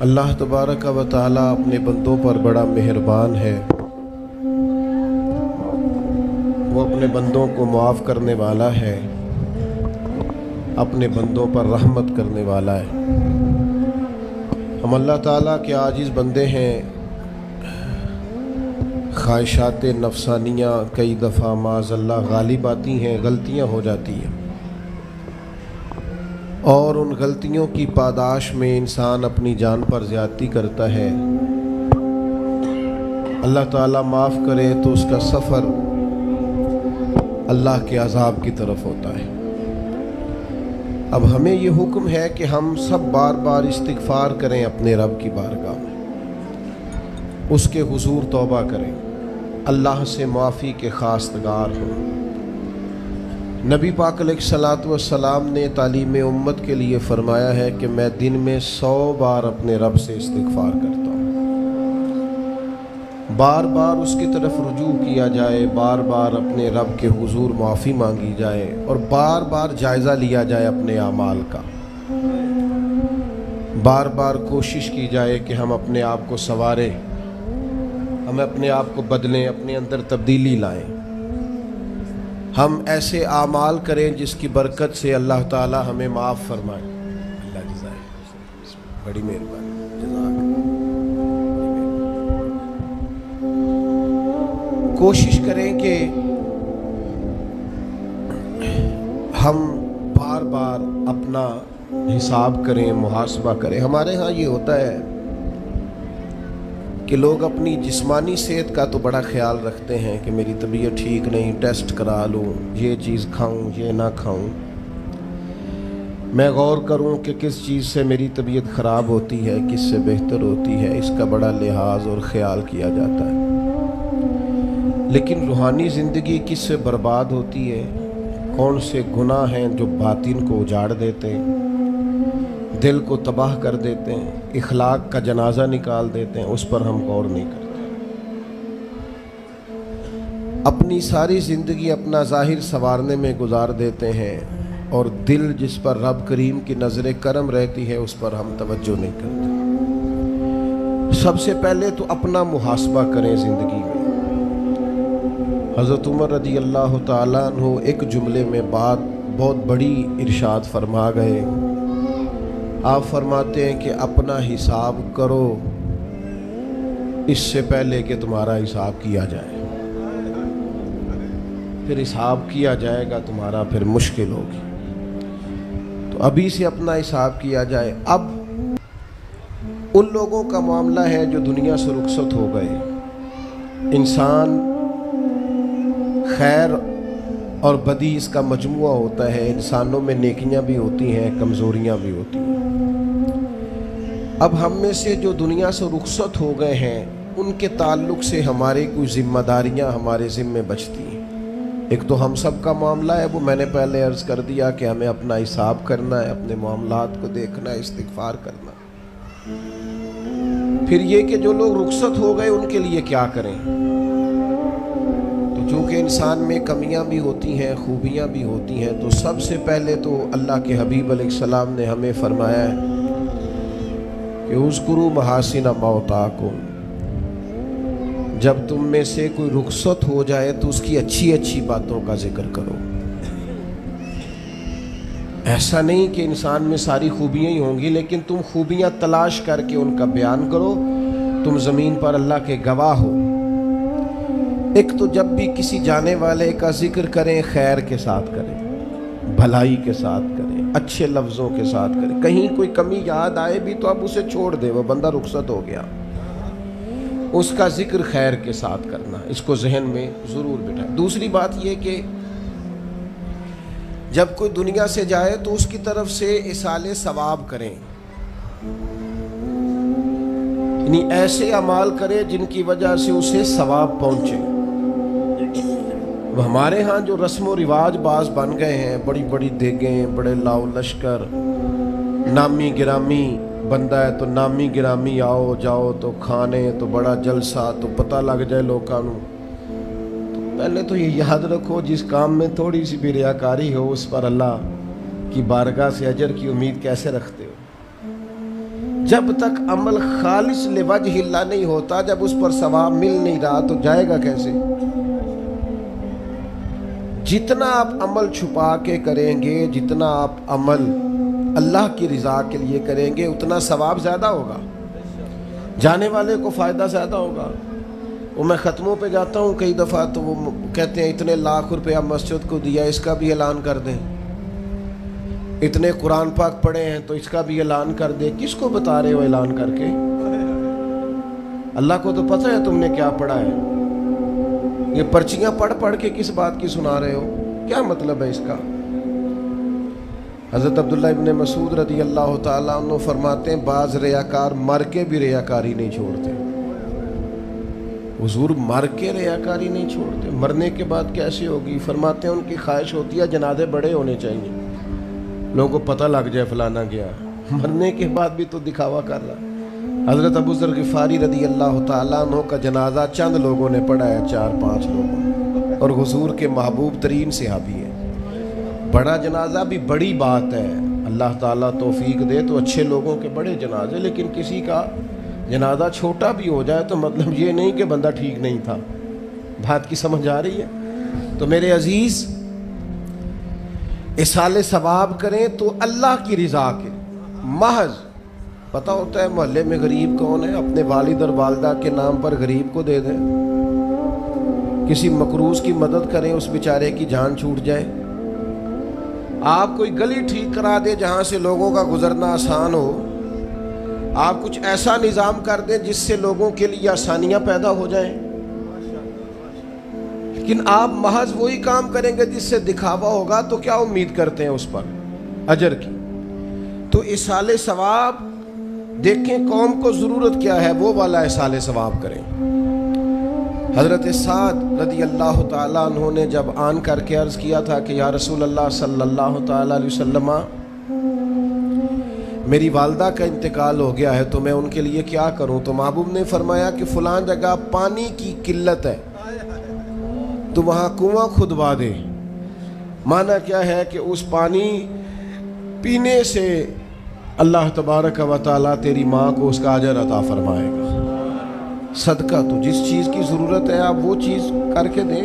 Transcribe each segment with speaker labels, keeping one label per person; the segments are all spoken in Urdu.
Speaker 1: اللہ تبارک و تعالی اپنے بندوں پر بڑا مہربان ہے، وہ اپنے بندوں کو معاف کرنے والا ہے، اپنے بندوں پر رحمت کرنے والا ہے۔ ہم اللہ تعالیٰ کے عاجز بندے ہیں، خواہشات نفسانیہ کئی دفعہ معاذ اللہ غالب آتی ہیں، غلطیاں ہو جاتی ہیں، اور ان غلطیوں کی پاداش میں انسان اپنی جان پر زیادتی کرتا ہے۔ اللہ تعالیٰ معاف کرے تو اس کا سفر اللہ کے عذاب کی طرف ہوتا ہے۔ اب ہمیں یہ حکم ہے کہ ہم سب بار بار استغفار کریں اپنے رب کی بارگاہ میں، اس کے حضور توبہ کریں، اللہ سے معافی کے خواستگار ہوں۔ نبی پاک علیہ الصلوۃ والسلام نے تعلیم امت کے لیے فرمایا ہے کہ میں دن میں 100 بار اپنے رب سے استغفار کرتا ہوں۔ بار بار اس کی طرف رجوع کیا جائے، بار بار اپنے رب کے حضور معافی مانگی جائے، اور بار بار جائزہ لیا جائے اپنے اعمال کا۔ بار بار کوشش کی جائے کہ ہم اپنے آپ کو سنواریں، ہم اپنے آپ کو بدلیں، اپنے اندر تبدیلی لائیں، ہم ایسے اعمال کریں جس کی برکت سے اللہ تعالی ہمیں معاف فرمائے۔ اللہ جزائے بڑی مہربانی، جزاک۔ کوشش کریں کہ ہم بار بار اپنا حساب کریں، محاسبہ کریں۔ ہمارے ہاں یہ ہوتا ہے کہ لوگ اپنی جسمانی صحت کا تو بڑا خیال رکھتے ہیں کہ میری طبیعت ٹھیک نہیں، ٹیسٹ کرا لوں، یہ چیز کھاؤں، یہ نہ کھاؤں، میں غور کروں کہ کس چیز سے میری طبیعت خراب ہوتی ہے، کس سے بہتر ہوتی ہے، اس کا بڑا لحاظ اور خیال کیا جاتا ہے۔ لیکن روحانی زندگی کس سے برباد ہوتی ہے، کون سے گناہ ہیں جو باطن کو اجاڑ دیتے ہیں، دل کو تباہ کر دیتے ہیں، اخلاق کا جنازہ نکال دیتے ہیں، اس پر ہم غور نہیں کرتے۔ اپنی ساری زندگی اپنا ظاہر سنوارنے میں گزار دیتے ہیں، اور دل جس پر رب کریم کی نظر کرم رہتی ہے اس پر ہم توجہ نہیں کرتے۔ سب سے پہلے تو اپنا محاسبہ کریں زندگی میں۔ حضرت عمر رضی اللہ تعالیٰ عنہ ایک جملے میں بات بہت بڑی ارشاد فرما گئے۔ آپ فرماتے ہیں کہ اپنا حساب کرو اس سے پہلے کہ تمہارا حساب کیا جائے، پھر حساب کیا جائے گا تمہارا پھر مشکل ہوگی، تو ابھی سے اپنا حساب کیا جائے۔ اب ان لوگوں کا معاملہ ہے جو دنیا سے رخصت ہو گئے۔ انسان خیر اور بدی اس کا مجموعہ ہوتا ہے، انسانوں میں نیکیاں بھی ہوتی ہیں، کمزوریاں بھی ہوتی ہیں۔ اب ہم میں سے جو دنیا سے رخصت ہو گئے ہیں ان کے تعلق سے ہماری کچھ ذمہ داریاں ہمارے ذمے بچتی ہیں۔ ایک تو ہم سب کا معاملہ ہے، وہ میں نے پہلے عرض کر دیا کہ ہمیں اپنا حساب کرنا ہے، اپنے معاملات کو دیکھنا ہے، استغفار کرنا۔ پھر یہ کہ جو لوگ رخصت ہو گئے ان کے لیے کیا کریں۔ چونکہ انسان میں کمیاں بھی ہوتی ہیں، خوبیاں بھی ہوتی ہیں، تو سب سے پہلے تو اللہ کے حبیب علیہ السلام نے ہمیں فرمایا ہے کہ اذکروا محاسن موتاکم، جب تم میں سے کوئی رخصت ہو جائے تو اس کی اچھی اچھی باتوں کا ذکر کرو۔ ایسا نہیں کہ انسان میں ساری خوبیاں ہی ہوں گی، لیکن تم خوبیاں تلاش کر کے ان کا بیان کرو، تم زمین پر اللہ کے گواہ ہو۔ ایک تو جب بھی کسی جانے والے کا ذکر کریں خیر کے ساتھ کریں، بھلائی کے ساتھ کریں، اچھے لفظوں کے ساتھ کریں۔ کہیں کوئی کمی یاد آئے بھی تو اب اسے چھوڑ دے، وہ بندہ رخصت ہو گیا، اس کا ذکر خیر کے ساتھ کرنا، اس کو ذہن میں ضرور بٹھائیں۔ دوسری بات یہ کہ جب کوئی دنیا سے جائے تو اس کی طرف سے ایصال ثواب کریں، یعنی ایسے اعمال کرے جن کی وجہ سے اسے ثواب پہنچے۔ ہمارے ہاں جو رسم و رواج بعض بن گئے ہیں، بڑی بڑی دیگیں، بڑے لاؤ لشکر، نامی گرامی بندہ ہے تو نامی گرامی آؤ جاؤ، تو کھانے تو بڑا جلسہ، تو پتہ لگ جائے لوگوں کو۔ تو پہلے تو یہ یاد رکھو، جس کام میں تھوڑی سی بھی ریاکاری ہو اس پر اللہ کی بارگاہ سے اجر کی امید کیسے رکھتے ہو؟ جب تک عمل خالص لوجہ اللہ نہیں ہوتا، جب اس پر ثواب مل نہیں رہا تو جائے گا کیسے؟ جتنا آپ عمل چھپا کے کریں گے، جتنا آپ عمل اللہ کی رضا کے لیے کریں گے، اتنا ثواب زیادہ ہوگا، جانے والے کو فائدہ زیادہ ہوگا۔ وہ میں ختموں پہ جاتا ہوں کئی دفعہ تو وہ کہتے ہیں اتنے لاکھ روپیہ مسجد کو دیا، اس کا بھی اعلان کر دیں، اتنے قرآن پاک پڑھے ہیں تو اس کا بھی اعلان کر دیں۔ کس کو بتا رہے ہو اعلان کر کے؟ اللہ کو تو پتہ ہے تم نے کیا پڑھا ہے، یہ پرچیاں پڑھ پڑھ کے کس بات کی سنا رہے ہو؟ کیا مطلب ہے اس کا؟ حضرت عبداللہ ابن مسعود رضی اللہ تعالیٰ عنہ فرماتے ہیں بعض ریاکار مر کے بھی ریاکاری نہیں چھوڑتے۔ حضور مر کے ریاکاری نہیں چھوڑتے، مرنے کے بعد کیسے ہوگی؟ فرماتے ہیں ان کی خواہش ہوتی ہے جنازے بڑے ہونے چاہیے، لوگوں کو پتہ لگ جائے فلانا گیا، مرنے کے بعد بھی تو دکھاوا کر رہا۔ حضرت ابو ذر غفاری رضی اللہ تعالیٰ عنہ کا جنازہ چند لوگوں نے پڑھا ہے، 4-5 لوگوں، اور حضور کے محبوب ترین صحابی ہیں۔ بڑا جنازہ بھی بڑی بات ہے، اللہ تعالیٰ توفیق دے تو اچھے لوگوں کے بڑے جنازے، لیکن کسی کا جنازہ چھوٹا بھی ہو جائے تو مطلب یہ نہیں کہ بندہ ٹھیک نہیں تھا۔ بات کی سمجھ آ رہی ہے؟ تو میرے عزیز، اصالِ ثواب کریں تو اللہ کی رضا کے محض پتہ ہوتا ہے محلے میں غریب کون ہے، اپنے والد اور والدہ کے نام پر غریب کو دے دیں، کسی مقروض کی مدد کریں، اس بیچارے کی جان چھوٹ جائے۔ آپ کوئی گلی ٹھیک کرا دیں جہاں سے لوگوں کا گزرنا آسان ہو، آپ کچھ ایسا نظام کر دیں جس سے لوگوں کے لیے آسانیاں پیدا ہو جائیں، لیکن آپ محض وہی کام کریں گے جس سے دکھاوا ہوگا تو کیا امید کرتے ہیں اس پر اجر کی؟ تو اصالِ ثواب دیکھیں قوم کو ضرورت کیا ہے، وہ والا اصالِ ثواب کریں۔ حضرت سعد رضی اللہ تعالیٰ عنہ نے جب آن کر کے عرض کیا تھا کہ یا رسول اللہ صلی اللہ تعالیٰ علیہ وسلم، میری والدہ کا انتقال ہو گیا ہے تو میں ان کے لیے کیا کروں؟ تو محبوب نے فرمایا کہ فلاں جگہ پانی کی قلت ہے تو وہاں کنواں کھدوا دے۔ معنی کیا ہے کہ اس پانی پینے سے اللہ تبارک و تعالیٰ تیری ماں کو اس کا اجر عطا فرمائے گا۔ صدقہ تو جس چیز کی ضرورت ہے آپ وہ چیز کر کے دیں،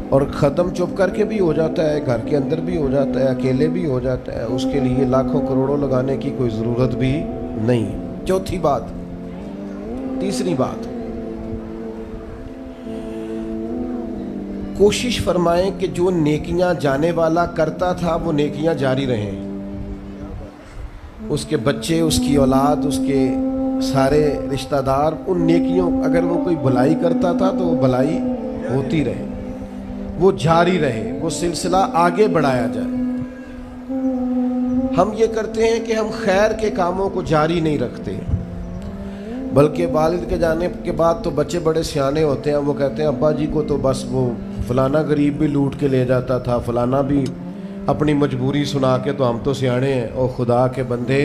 Speaker 1: اور ختم چپ کر کے بھی ہو جاتا ہے، گھر کے اندر بھی ہو جاتا ہے، اکیلے بھی ہو جاتا ہے، اس کے لیے لاکھوں کروڑوں لگانے کی کوئی ضرورت بھی نہیں۔ چوتھی بات، تیسری بات، کوشش فرمائیں کہ جو نیکیاں جانے والا کرتا تھا وہ نیکیاں جاری رہیں، اس کے بچے، اس کی اولاد، اس کے سارے رشتہ دار ان نیکیوں، اگر وہ کوئی بھلائی کرتا تھا تو وہ بھلائی ہوتی رہے، وہ جاری رہے، وہ سلسلہ آگے بڑھایا جائے۔ ہم یہ کرتے ہیں کہ ہم خیر کے کاموں کو جاری نہیں رکھتے، بلکہ والد کے جانے کے بعد تو بچے بڑے سیانے ہوتے ہیں، وہ کہتے ہیں ابا جی کو تو بس وہ فلانا غریب بھی لوٹ کے لے جاتا تھا، فلانا بھی اپنی مجبوری سنا کے، تو ہم تو سیانے ہیں۔ او خدا کے بندے،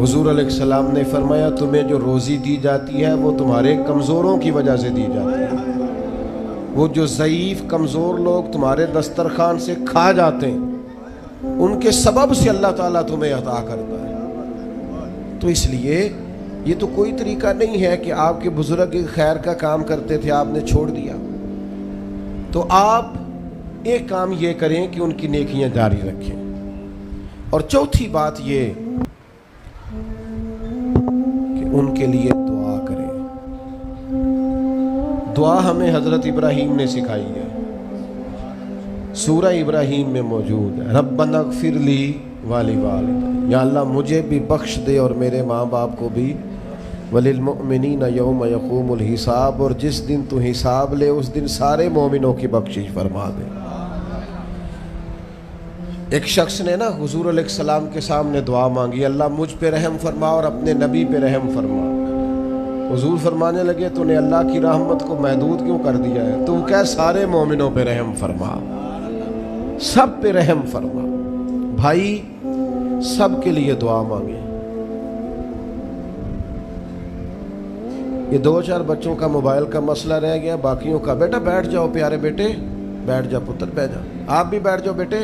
Speaker 1: حضور علیہ السلام نے فرمایا تمہیں جو روزی دی جاتی ہے وہ تمہارے کمزوروں کی وجہ سے دی جاتی ہے، وہ جو ضعیف کمزور لوگ تمہارے دسترخوان سے کھا جاتے ہیں ان کے سبب سے اللہ تعالیٰ تمہیں عطا کرتا ہے۔ تو اس لیے یہ تو کوئی طریقہ نہیں ہے کہ آپ کے بزرگ خیر کا کام کرتے تھے آپ نے چھوڑ دیا، تو آپ ایک کام یہ کریں کہ ان کی نیکیاں جاری رکھیں۔ اور چوتھی بات یہ کہ ان کے لیے دعا کریں۔ دعا ہمیں حضرت ابراہیم نے سکھائی ہے، سورہ ابراہیم میں موجود ہے، ربنا اغفر لی ولوالدی، یا اللہ مجھے بھی بخش دے اور میرے ماں باپ کو بھی، وللمؤمنین یوم یقوم الحساب، اور جس دن تو حساب لے اس دن سارے مومنوں کی بخشش فرما دے۔ ایک شخص نے نا حضور علیہ السلام کے سامنے دعا مانگی، اللہ مجھ پہ رحم فرما اور اپنے نبی پہ رحم فرما۔ حضور فرمانے لگے تو نے اللہ کی رحمت کو محدود کیوں کر دیا ہے؟ تو کہہ سارے مومنوں پہ رحم فرما، سب پہ رحم فرما۔ بھائی سب کے لیے دعا مانگیں۔ یہ 2-4 بچوں کا موبائل کا مسئلہ رہ گیا، باقیوں کا بیٹا بیٹھ جاؤ، پیارے بیٹے بیٹھ جاؤ، پتر بیٹھ جاؤ، آپ بھی بیٹھ جاؤ بیٹے،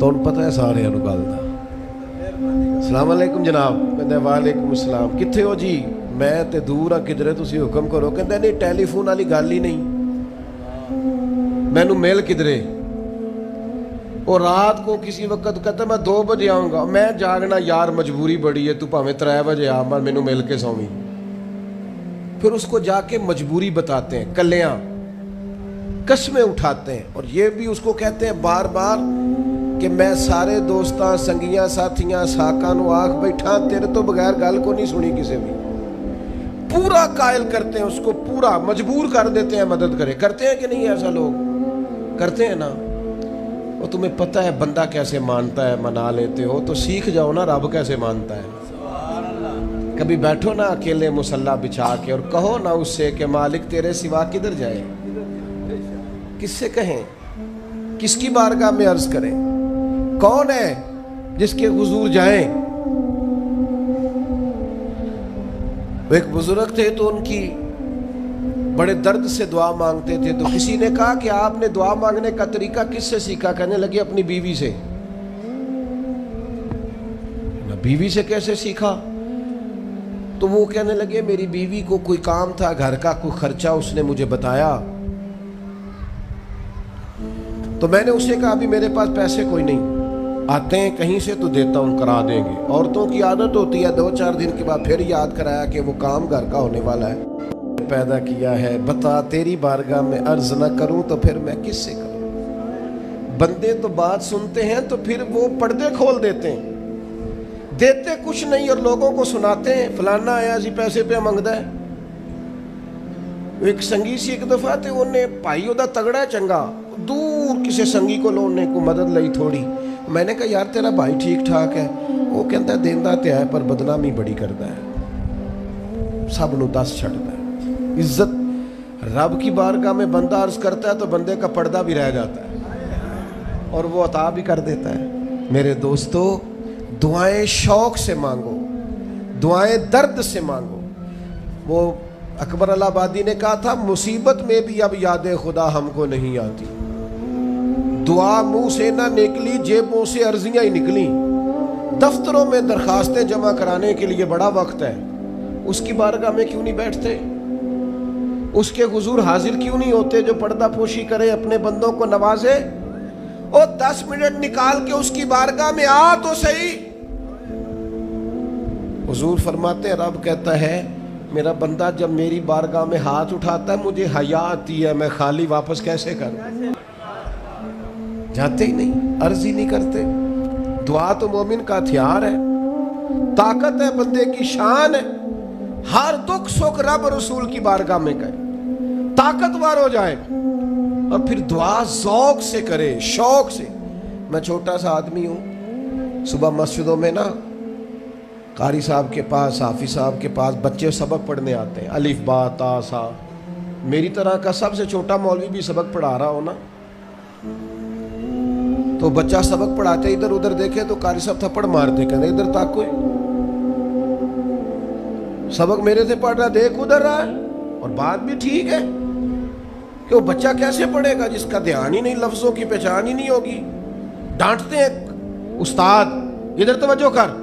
Speaker 1: تو پتہ ہے سارے گل دا۔ السلام علیکم جناب، کہندے وعلیکم السلام، کتھے ہو جی؟ میں تے دور ہاں کدھرے، تسی حکم کرو۔ کہندے نہیں ٹیلی فون والی گل ہی نہیں، مینوں مل کدھرے؟ اور رات کو کسی وقت کہتا میں 2 بجے آؤں گا، میں جاگنا یار مجبوری بڑی ہے، تو پاویں 3 بجے آ، مینوں مل کے سویں۔ پھر اس کو جا کے مجبوری بتاتے ہیں، کلیاں قسمیں اٹھاتے ہیں، اور یہ بھی اس کو کہتے ہیں بار بار کہ میں سارے دوستاں سنگیاں ساتھیاں ساکاں نو آکھ بیٹھا، تیرے تو بغیر گل کو نہیں سنی کسی بھی۔ پورا قائل کرتے ہیں اس کو، پورا مجبور کر دیتے ہیں مدد کرے۔ کرتے ہیں کہ نہیں ایسا؟ لوگ کرتے ہیں نا۔ وہ تمہیں پتہ ہے بندہ کیسے مانتا ہے، منا لیتے ہو تو سیکھ جاؤ نا رب کیسے مانتا ہے۔ کبھی بیٹھو نا اکیلے مصلی بچھا کے اور کہو نا اس سے کہ مالک تیرے سوا کدھر جائے؟ کس سے کہیں؟ کس کی بارگاہ میں عرض کریں؟ کون ہے جس کے حضور جائیں؟ وہ ایک بزرگ تھے تو ان کی بڑے درد سے دعا مانگتے تھے، تو کسی نے کہا کہ آپ نے دعا مانگنے کا طریقہ کس سے سیکھا؟ کہنے لگے اپنی بیوی سے۔ بیوی سے کیسے سیکھا؟ تو وہ کہنے لگے میری بیوی کو کوئی کام تھا گھر کا، کوئی خرچہ اس نے مجھے بتایا، تو میں نے اسے کہا ابھی میرے پاس پیسے کوئی نہیں، آتے ہیں کہیں سے تو دیتا ہوں، کرا دیں گے۔ عورتوں کی عادت ہوتی ہے 2-4 دن کے بعد پھر یاد کرایا کہ وہ کام گھر کا ہونے والا ہے، پیدا کیا ہے، بتا تیری بارگاہ میں عرض نہ کروں تو پھر میں کس سے کروں؟ بندے تو بات سنتے ہیں تو پھر وہ پردے کھول دیتے ہیں، دیتے کچھ نہیں اور لوگوں کو سناتے ہیں فلانا آیا جی پیسے پہ منگدا ہے۔ ایک سنگی سی ایک دفعہ تے انہیں پائی دا تگڑا ہے چنگا، دور کسی سنگی کو لونے کو مدد لئی تھوڑی، میں نے کہا یار تیرا بھائی ٹھیک ٹھاک ہے؟ وہ کہتا ہے دیندہ تے ہے پر بدنامی بڑی کرتا ہے، سب نو دس چھڑتا ہے۔ عزت رب کی بارگاہ میں بندہ عرض کرتا ہے تو بندے کا پردہ بھی رہ جاتا ہے اور وہ عطا بھی کر دیتا ہے۔ میرے دوستو دعائیں شوق سے مانگو، دعائیں درد سے مانگو۔ وہ اکبر الہٰبادی نے کہا تھا مصیبت میں بھی اب یاد خدا ہم کو نہیں آتی، دعا منہ سے نہ نکلی جیبوں سے عرضیاں ہی نکلیں، دفتروں میں درخواستیں جمع کرانے کے لیے بڑا وقت ہے، اس کی بارگاہ میں کیوں نہیں بیٹھتے؟ اس کے حضور حاضر کیوں نہیں ہوتے جو پردہ پوشی کرے، اپنے بندوں کو نوازے؟ اور 10 منٹ نکال کے اس کی بارگاہ میں آ تو صحیح۔ حضور فرماتے ہیں رب کہتا ہے میرا بندہ جب میری بارگاہ میں ہاتھ اٹھاتا ہے مجھے حیا آتی ہے، میں خالی واپس کیسے کروں؟ جاتے ہی نہیں، عرض ہی نہیں کرتے۔ دعا تو مومن کا ہتھیار ہے، طاقت ہے بندے کی، شان ہے، ہر دکھ سکھ رب رسول کی بارگاہ میں کرے، طاقتور ہو جائے، اور پھر دعا ذوق سے کرے، شوق سے۔ میں چھوٹا سا آدمی ہوں، صبح مسجدوں میں نا قاری صاحب کے پاس، حافظ صاحب کے پاس بچے سبق پڑھنے آتے ہیں، الف با تا سا۔ میری طرح کا سب سے چھوٹا مولوی بھی سبق پڑھا رہا ہو نا، تو بچہ سبق پڑھاتے ادھر ادھر دیکھے تو قاری صاحب تھپڑ مارتے، کہتے ادھر تک کوئی سبق میرے سے پڑھ رہا، دیکھ ادھر رہا ہے۔ اور بات بھی ٹھیک ہے کہ وہ بچہ کیسے پڑھے گا جس کا دھیان ہی نہیں، لفظوں کی پہچان ہی نہیں ہوگی۔ ڈانٹتے ہیں استاد ادھر توجہ کر۔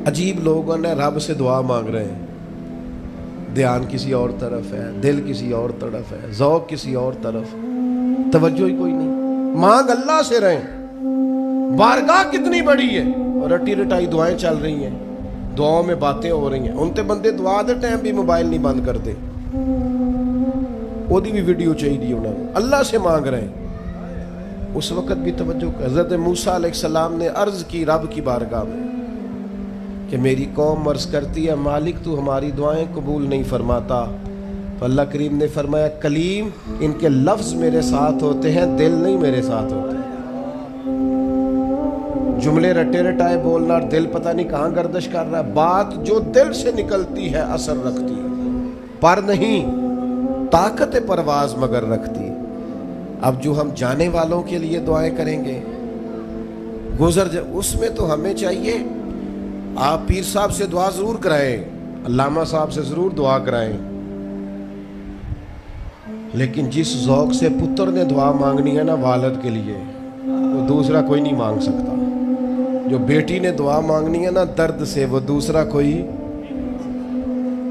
Speaker 1: عجیب لوگوں نے رب سے دعا مانگ رہے ہیں، دھیان کسی اور طرف ہے، دل کسی اور طرف ہے، ذوق کسی اور طرف، توجہ ہی کوئی نہیں۔ مانگ اللہ سے رہیں، بارگاہ کتنی بڑی ہے، اور رٹی رٹائی دعائیں چل رہی ہیں، دعاؤں میں باتیں ہو رہی ہیں۔ ان تے بندے دعا دے ٹائم بھی موبائل نہیں بند کرتے، وہ دی بھی ویڈیو چاہیے انہوں نے، اللہ سے مانگ رہے ہیں۔ اس وقت بھی توجہ کر، حضرت موسیٰ علیہ السلام نے عرض کی رب کی بارگاہ میں کہ میری قوم عرض کرتی ہے مالک تو ہماری دعائیں قبول نہیں فرماتا، تو اللہ کریم نے فرمایا کلیم ان کے لفظ میرے ساتھ ہوتے ہیں، دل نہیں میرے ساتھ ہوتے۔ جملے رٹے رٹائے بولنا اور دل پتہ نہیں کہاں گردش کر رہا ہے، بات جو دل سے نکلتی ہے اثر رکھتی ہے، پر نہیں طاقت پرواز مگر رکھتی۔ اب جو ہم جانے والوں کے لیے دعائیں کریں گے، اس میں تو ہمیں چاہیے آپ پیر صاحب سے دعا ضرور کرائیں، علامہ صاحب سے ضرور دعا کرائیں، لیکن جس ذوق سے پتر نے دعا مانگنی ہے نا والد کے لیے، دوسرا کوئی نہیں مانگ سکتا. جو بیٹی نے دعا مانگنی ہے نا درد سے, وہ دوسرا کوئی.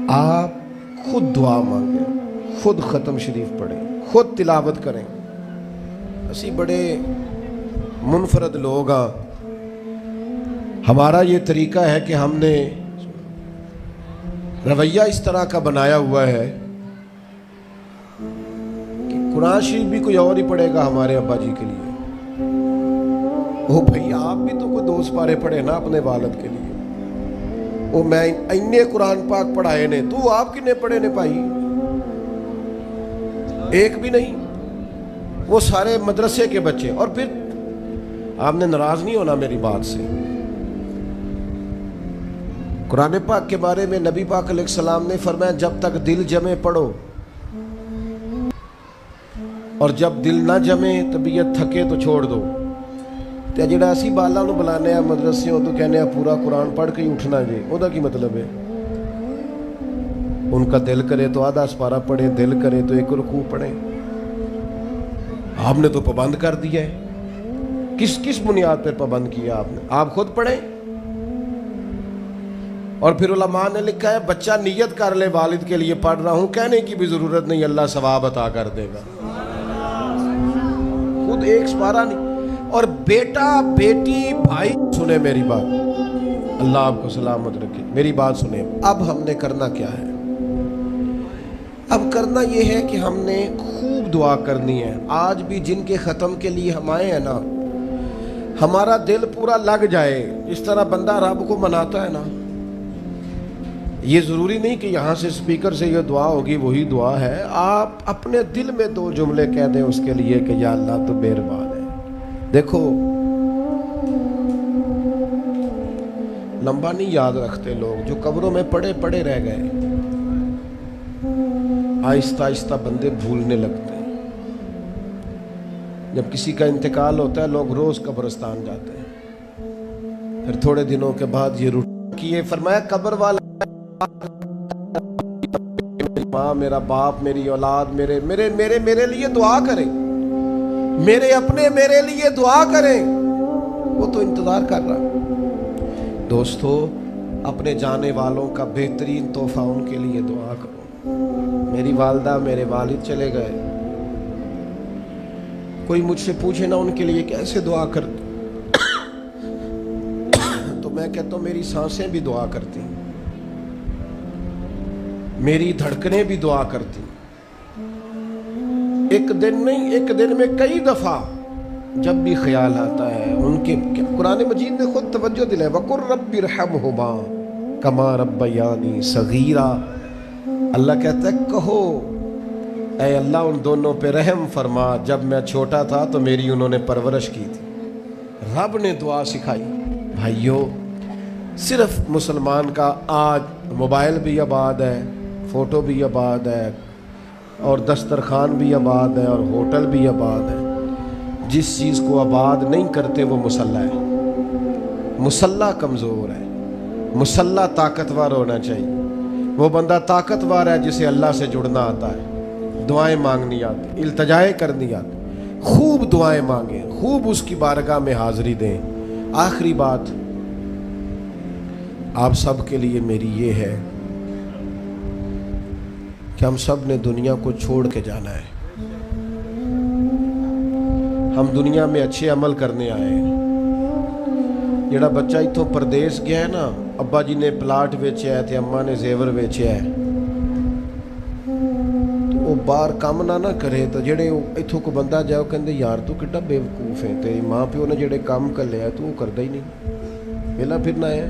Speaker 1: آپ خود دعا مانگیں, خود ختم شریف پڑھیں, خود تلاوت کریں. اسی بڑے منفرد لوگ ہاں. ہمارا یہ طریقہ ہے کہ ہم نے رویہ اس طرح کا بنایا ہوا ہے کہ قرآن شریف بھی کوئی اور ہی پڑھے گا ہمارے ابا جی کے لیے. وہ بھائی آپ بھی تو کوئی 2 سپارے پڑھے نا اپنے والد کے لیے. وہ میں اینے قرآن پاک پڑھائے نے, تو آپ کنے پڑھے نے بھائی؟ ایک بھی نہیں. وہ سارے مدرسے کے بچے. اور پھر آپ نے ناراض نہیں ہونا میری بات سے. قرآن پاک کے بارے میں نبی پاک علیہ السلام نے فرمایا جب تک دل جمے پڑھو, اور جب دل نہ جمے طبیعت تھکے تو چھوڑ دو. تے جڑا اسی بالا نو بلانے ہیں مدرسے تو کہنے ہیں پورا قرآن پڑھ کے ہی اٹھنا جی, وہ دا کی مطلب ہے؟ ان کا دل کرے تو آدھا سپارہ پڑھیں, دل کرے تو 1 رکوع پڑھیں. آپ نے تو پابند کر دیا ہے. کس بنیاد پر پابند کیا آپ نے؟ آپ خود پڑھیں. اور پھر علماء نے لکھا ہے بچہ نیت کر لے والد کے لیے پڑھ رہا ہوں, کہنے کی بھی ضرورت نہیں, اللہ ثواب عطا کر دے گا. خود 1 سپارہ نہیں. اور بیٹا بیٹی بھائی سنیں میری بات, اللہ آپ کو سلامت رکھے, میری بات سنیں. اب ہم نے کرنا کیا ہے؟ اب کرنا یہ ہے کہ ہم نے خوب دعا کرنی ہے. آج بھی جن کے ختم کے لیے ہم آئے ہیں نا, ہمارا دل پورا لگ جائے. اس طرح بندہ رب کو مناتا ہے نا, یہ ضروری نہیں کہ یہاں سے سپیکر سے یہ دعا ہوگی وہی دعا ہے. آپ اپنے دل میں 2 جملے کہہ دیں اس کے لیے کہ یا اللہ تو مہربان ہے. دیکھو لمبا نہیں یاد رکھتے لوگ, جو قبروں میں پڑے رہ گئے. آہستہ آہستہ بندے بھولنے لگتے ہیں. جب کسی کا انتقال ہوتا ہے لوگ روز قبرستان جاتے ہیں. پھر تھوڑے دنوں کے بعد یہ روٹین کیے. فرمایا قبر والا میری ماں, میرا باپ, میری اولاد میرے لیے دعا کریں, میرے اپنے میرے لیے دعا کریں. وہ تو انتظار کر رہا. دوستو اپنے جانے والوں کا بہترین تحفہ ان کے لیے دعا کرو. میری والدہ میرے والد چلے گئے, کوئی مجھ سے پوچھے نا ان کے لیے کیسے دعا کرتے, تو میں کہتا ہوں میری سانسیں بھی دعا کرتی, میری دھڑکنیں بھی دعا کرتی. ایک دن نہیں, ایک دن میں کئی دفعہ جب بھی خیال آتا ہے ان کے. قرآن مجید نے خود توجہ دلائی, وَقُلْ رَبِّ ارْحَمْهُمَا كَمَا رَبَّيَانِي صَغِيرًا. اللہ کہتا ہے کہو اے اللہ ان دونوں پہ رحم فرما, جب میں چھوٹا تھا تو میری انہوں نے پرورش کی تھی. رب نے دعا سکھائی. بھائیو صرف مسلمان کا آج موبائل بھی آباد ہے, فوٹو بھی آباد ہے, اور دسترخوان بھی آباد ہے, اور ہوٹل بھی آباد ہے. جس چیز کو آباد نہیں کرتے وہ مسلح ہے. مسلح کمزور ہے, مسلح طاقتور ہونا چاہیے. وہ بندہ طاقتور ہے جسے اللہ سے جڑنا آتا ہے, دعائیں مانگنی آتی, التجائیں کرنی آتی. خوب دعائیں مانگیں, خوب اس کی بارگاہ میں حاضری دیں. آخری بات آپ سب کے لیے میری یہ ہے کہ ہم سب نے دنیا کو چھوڑ کے جانا ہے. ہم دنیا میں اچھے عمل کرنے آئے ہیں. جڑا بچہ اتوں پردیس گیا ہے نا, ابا جی نے پلاٹ ویچیا ہے تے اماں نے زیور ویچیا ہے, تو وہ باہر کام نہ کرے. تو جڑے اتوں کو بندہ جائے وہ کہندے یار تو کڈا بے وقوف ہے, تے ماں پیو نے جڑے کام کر لیا تو وہ کردا ہی نہیں, ویلا پھرنا ہے.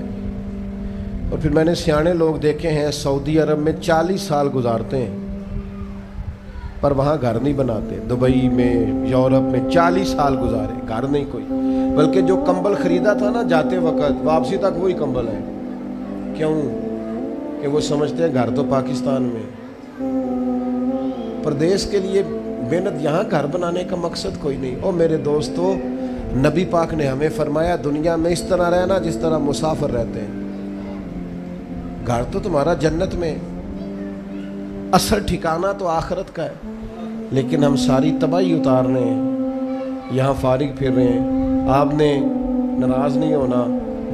Speaker 1: اور پھر میں نے سیانے لوگ دیکھے ہیں سعودی عرب میں 40 سال گزارتے ہیں پر وہاں گھر نہیں بناتے. دبئی میں, یورپ میں 40 سال گزارے, گھر نہیں کوئی. بلکہ جو کمبل خریدا تھا نا جاتے وقت, واپسی تک وہی کمبل ہے. کیوں کہ وہ سمجھتے ہیں گھر تو پاکستان میں. پردیس کے لیے محنت, یہاں گھر بنانے کا مقصد کوئی نہیں. اور میرے دوستو نبی پاک نے ہمیں فرمایا دنیا میں اس طرح رہنا جس طرح مسافر رہتے ہیں. گھر تو تمہارا جنت میں, اصل ٹھکانہ تو آخرت کا ہے. لیکن ہم ساری تباہی اتار رہے ہیں, یہاں فارغ پھر رہے ہیں. آپ نے ناراض نہیں ہونا.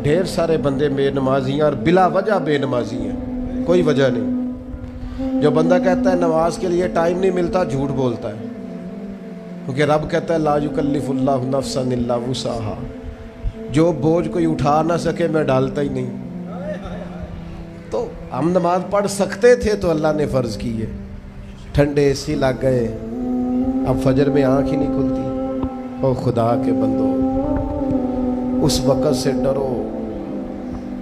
Speaker 1: ڈھیر سارے بندے بے نمازی ہیں اور بلا وجہ بے نمازی ہیں, کوئی وجہ نہیں. جو بندہ کہتا ہے نماز کے لیے ٹائم نہیں ملتا, جھوٹ بولتا ہے, کیونکہ رب کہتا ہے لا یکلف اللہ نفسا الا وسعہا, جو بوجھ کوئی اٹھا نہ سکے میں ڈالتا ہی نہیں. تو ہم نماز پڑھ سکتے تھے تو اللہ نے فرض کی ہے. ٹھنڈے اے سی لگ گئے, اب فجر میں آنکھ ہی نہیں کھلتی. او خدا کے بندو, اس وقت سے ڈرو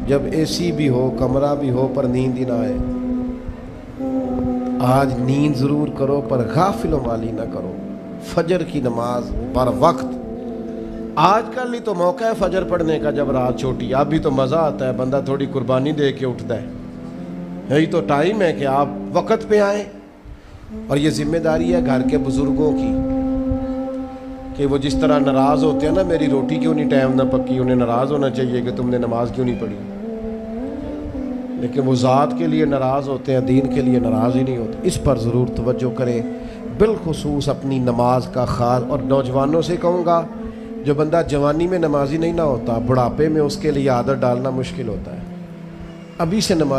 Speaker 1: جب اے سی بھی ہو, کمرہ بھی ہو, پر نیند ہی نہ آئے. آج نیند ضرور کرو پر غافلوں والی نہ کرو. فجر کی نماز پر وقت. آج کل ہی تو موقع ہے فجر پڑھنے کا جب رات چھوٹی. اب بھی تو مزہ آتا ہے, بندہ تھوڑی قربانی دے کے اٹھتا ہے. یہی تو ٹائم ہے کہ آپ وقت پہ آئیں. اور یہ ذمہ داری ہے گھر کے بزرگوں کی کہ وہ جس طرح ناراض ہوتے ہیں نا, میری روٹی کیوں نہیں ٹائم نہ پکی, انہیں ناراض ہونا چاہیے کہ تم نے نماز کیوں نہیں پڑھی. لیکن وہ ذات کے لیے ناراض ہوتے ہیں, دین کے لیے ناراض ہی نہیں ہوتے. اس پر ضرور توجہ کریں, بالخصوص اپنی نماز کا خاص. اور نوجوانوں سے کہوں گا, جو بندہ جوانی میں نمازی نہیں نہ ہوتا, بڑھاپے میں اس کے لیے عادت ڈالنا مشکل ہوتا ہے. ابھی سے نماز